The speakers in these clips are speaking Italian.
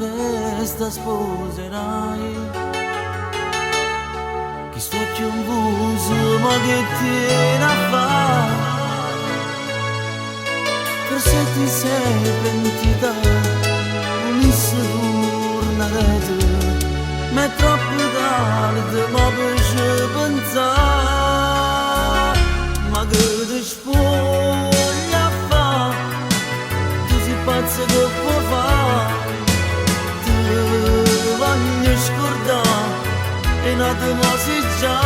festa sposerai. Chi sto chiuso ma che tiene a fare? Forse ti sei pentita, volessi tornare, ma è troppo tardi, ma piace pensare. Ma che ti spoglia a fare? Tu sei pazzo che può fare? Ti voglio scordare e non ti muovi già.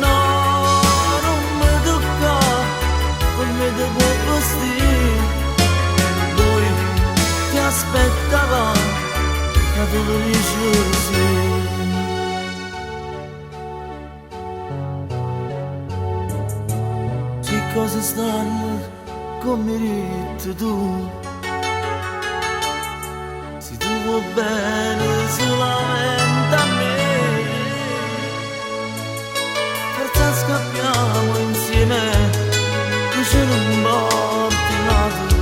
No, non mi tocca, come ti può vestire. Lui ti aspettava, ma tu lo dici sì. Che cose stanno come riti tu? Se tu vuoi bene solamente a me, forza scappiamo insieme, che ce non porti nato.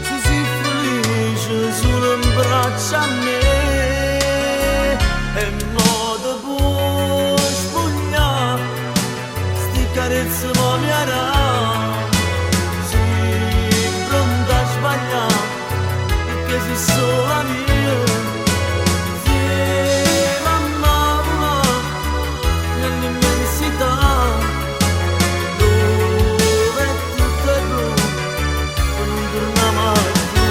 Se sei felice solo in braccio a me, e mo te puoi spugnare, sti carezze mo mi arà. Sei pronta a sbagliare, perché sei sola mia. Vieni a mamma nell'immensità, dove tutto è blu e non torna mai più.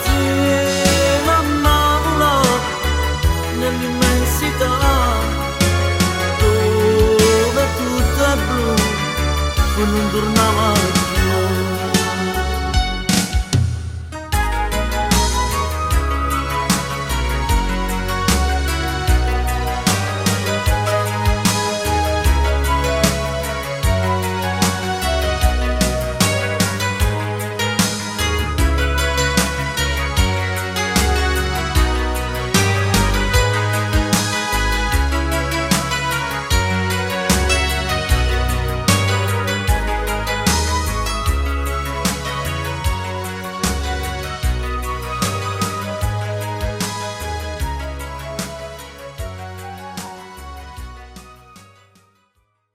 Vieni a mamma nell'immensità, dove tutto è blu e non torna mai più.